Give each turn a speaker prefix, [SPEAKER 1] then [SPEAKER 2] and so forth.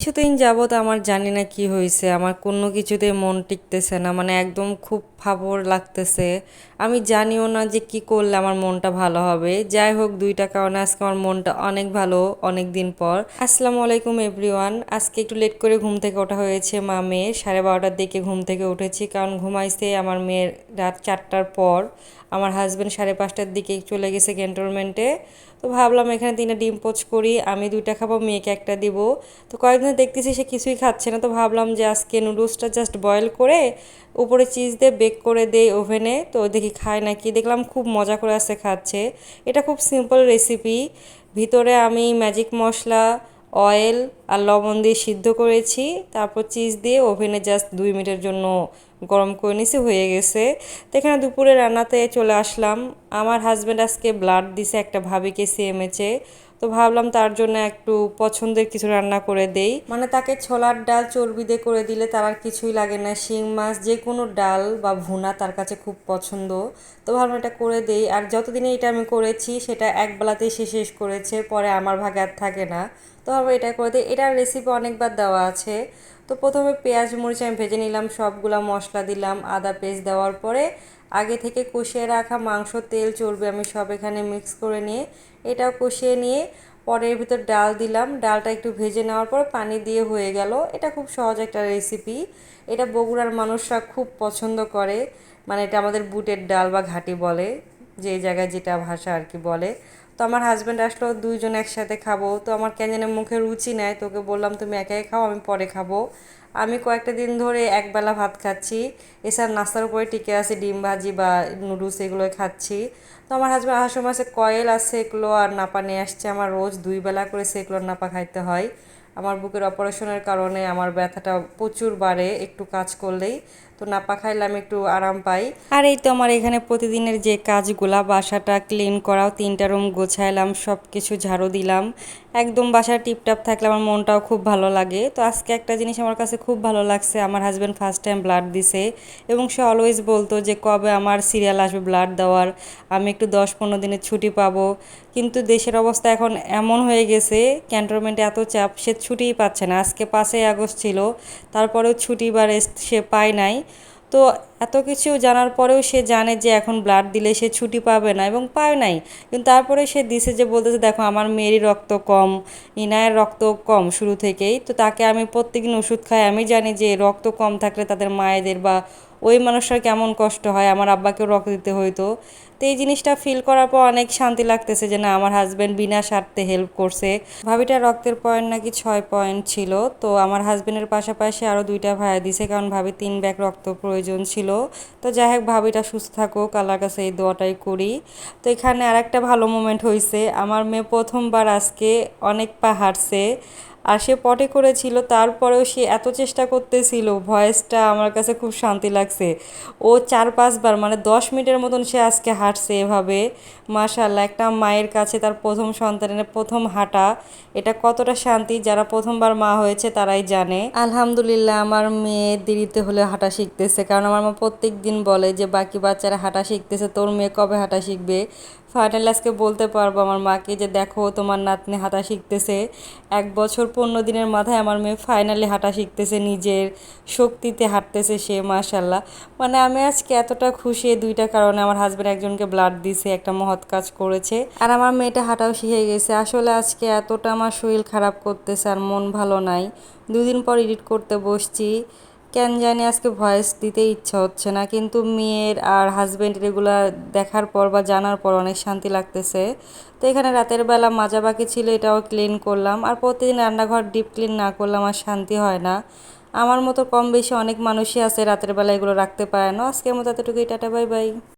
[SPEAKER 1] কিছুদিন যাবত আমার জানি না কি হয়েছে, আমার কোনো কিছুতে মন টিকতেছে না, মানে একদম খুব ভাবর লাগতেছে। আমি জানিও না যে কি করলে আমার মনটা ভালো হবে। যাই হোক, দুইটা কারণে আজকে আমার মনটা অনেক ভালো অনেক দিন পর। আসসালামু আলাইকুম এভরিওয়ান। আজকে একটু লেট করে ঘুম থেকে ওঠা হয়েছে মা মেয়ের, 12:30টার দিকে ঘুম থেকে উঠেছি, কারণ ঘুমাইছে আমার মেয়ের রাত 4টার পর। আমার হাজব্যান্ড 5:30টার দিকে চলে গেছে ক্যান্টনমেন্টে। তো ভাবলাম এখানে 3টা ডিম পোচ করি, আমি 2টা খাবো, মেয়েকে একটা দিব। তো কয়েকদিন দেখতেছি সে কিছুই খাচ্ছে না, তো ভাবলাম যে আজকে নুডলসটা জাস্ট বয়েল করে উপরে চিজ দিয়ে বেক করে দেই ওভেনে, তো দেখি খায় নাকি। দেখলাম খুব মজা করে আসছে খাচ্ছে। এটা খুব সিম্পল রেসিপি। ভিতরে আমি ম্যাজিক মশলা, অয়েল আর লবণ দিয়ে সিদ্ধ করেছি, তারপর চিজ দিয়ে ওভেনে জাস্ট 2 মিনিটের জন্য গরম করে নিছি, হয়ে গেছে। তো এখানে দুপুরে রান্নাতে চলে আসলাম। আমার হাজব্যান্ড আজকে ব্লাড দিছে একটা ভাবিকে সিএমএচে, তো ভাবলাম তার জন্য একটু পছন্দের কিছু রান্না করে দেই। মানে তাকে ছোলার ডাল চর্বি দিয়ে করে দিলে তার আর কিছুই লাগে না, শিং মাছ যে কোনো ডাল বা ভুনা তার কাছে খুব পছন্দ। তো ভাবলাম এটা করে দেই। আর যতদিনে এটা আমি করেছি সেটা এক বেলাতেই সে শেষ করেছে, পরে আমার ভাগে আর থাকে না। তো ভাবলাম এটা করে দিই। এটার রেসিপি অনেকবার দেওয়া আছে। তো প্রথমে পেঁয়াজ মরিচ আমি ভেজে নিলাম, সবগুলা মশলা দিলাম, আদা পেস্ট দেওয়ার পরে আগে থেকে কষিয়ে রাখা মাংস, তেল, চর্বি আমি সব এখানে মিক্স করে নিয়ে এটাও কষিয়ে নিয়ে পরে এর ভিতর ডাল দিলাম। ডালটা একটু ভেজে নেওয়ার পর পানি দিয়ে হয়ে গেল। এটা খুব সহজ একটা রেসিপি। এটা বগুড়ার মানুষরা খুব পছন্দ করে। মানে এটা আমাদের বুটের ডাল বা ঘাটি বলে, যে জায়গায় যেটা ভাষা আর কি বলে। তো আমার হাজব্যান্ড আসলো, দুইজন একসাথে খাবো। তো আমার কেন যেন মুখে রুচি নেয়, তোকে বললাম তুমি একাই খাও, আমি পরে খাবো। আমি কয়েকটা দিন ধরে একবেলা ভাত খাচ্ছি, এছাড়া নাস্তার উপরে টিকে আছে ডিম ভাজি বা নুডলস, এগুলোই খাচ্ছি। তো আমার হাজব্যান্ড আসার সময় আছে কয়েল আছে সেগুলো আর নাপা নিয়ে আসছে। আমার রোজ 2 বেলা করে সেগুলোর নাপা খাইতে হয়। আমার বুকের অপারেশনের কারণে আমার ব্যথাটা প্রচুর বাড়ে একটু কাজ করলেই, তো নাপা খাইলে আমি একটু আরাম পাই। আর এই তো আমার এখানে প্রতিদিনের যে কাজগুলা, বাসাটা ক্লিন করাও, 3টা রুম গোছাইলাম, সব কিছু ঝাড়ু দিলাম, একদম বাসা টিপটাপ থাকলে আমার মনটাও খুব ভালো লাগে। তো আজকে একটা জিনিস আমার কাছে খুব ভালো লাগছে, আমার হাজব্যান্ড ফার্স্ট টাইম ব্লাড দিছে এবং সে অলওয়েজ বলতো যে কবে আমার সিরিয়াল আসবে ব্লাড দেওয়ার, আমি একটু 10-15 দিনের ছুটি পাবো। কিন্তু দেশের অবস্থা এখন এমন হয়ে গেছে, ক্যান্টনমেন্টে এত চাপ, সে ছুটিই পাচ্ছে না। আজকে 5ই আগস্ট ছিল, তারপরেও ছুটি বা রেস্ট সে পায় নাই। তো এত কিছু জানার পরেও সে জানে যে এখন ব্লাড দিলে সে ছুটি পাবে না এবং পায় নাই। কিন্তু তারপরে সে দিছে, যে বলতেছে দেখো আমার মেয়েরই রক্ত কম, ইনায়ের রক্ত কম শুরু থেকেই। তো তাকে আমি প্রত্যেকদিন ওষুধ খাই, আমি জানি যে রক্ত কম থাকলে তাদের মায়েদের বা ওই মানুষটার কেমন কষ্ট হয়, আমার আব্বাকেও রক্ত দিতে হইতো। তো এই জিনিসটা ফিল করার পর অনেক শান্তি লাগতেছে যে না, আমার হাজব্যান্ড বিনা স্বার্থে হেল্প করছে। ভাবিটার রক্তের পয়েন্ট নাকি 6 পয়েন্ট ছিল। তো আমার হাজব্যান্ডের পাশাপাশি আরও 2টা ভাইয়া দিছে, কারণ ভাবি 3 ব্যাগ রক্ত প্রয়োজন ছিল। তো যাই হোক, ভাবিটা সুস্থ থাকুক, আল্লাহর কাছে এই দোয়াটাই করি। তো এখানে আরেকটা ভালো মোমেন্ট হয়েছে, আমার মেয়ে প্রথমবার আজকে অনেক পা হাঁটছে। আর সে পটে করেছিল, তারপরেও সে এত চেষ্টা করতেছিল, ভয়েসটা আমার কাছে খুব শান্তি লাগছে। ও 4-5 বার মানে 10 মিনিটের মতন সে আজকে হাঁটছে এভাবে। মাশাআল্লাহ, একটা মায়ের কাছে তার প্রথম সন্তানের প্রথম হাঁটা, এটা কতটা শান্তি, যারা প্রথমবার মা হয়েছে তারাই জানে। আলহামদুলিল্লাহ, আমার মেয়ে দেরিতে হলে হাঁটা শিখতেছে, কারণ আমার মা প্রত্যেক দিন বলে যে বাকি বাচ্চারা হাঁটা শিখতেছে, তোর মেয়ে কবে হাঁটা শিখবে। ফাইনালি আজকে বলতে পারবো আমার মাকে যে দেখো তোমার নাতনি হাঁটা শিখতেছে। 1 বছর 15 দিনের মাথায় আমার মেয়ে ফাইনালি হাঁটা শিখতেছে, নিজের শক্তিতে হাঁটতেছে সে, মাশাল্লাহ। মানে আমি আজকে এতটা খুশি এই 2টা কারণে। আমার হাজব্যান্ড একজনকে ব্লাড দিছে, একটা মহৎ কাজ করেছে, আর আমার মেয়েটা হাঁটাও শিখে গেছে। আসলে আজকে এতটা আমার শরীর খারাপ করতেছে আর মন ভালো নাই, 2 দিন পর এডিট করতে বসছি। কেন জানি আজকে ভয়েস দিতে ইচ্ছা হচ্ছে না, কিন্তু মেয়ের আর হাজব্যান্ডের এগুলা দেখার পর বা জানার পর অনেক শান্তি লাগতেছে। তো এখানে রাতের বেলা মাজা বাকি ছিল, এটাও ক্লিন করলাম। আর প্রতিদিন রান্নাঘর ডিপ ক্লিন না করলে আমার শান্তি হয় না। আমার মতো কম বেশি অনেক মানুষই আছে রাতের বেলা এগুলো রাখতে পারে না। আজকের মতো এতটুকুই, টাটা বাই বাই।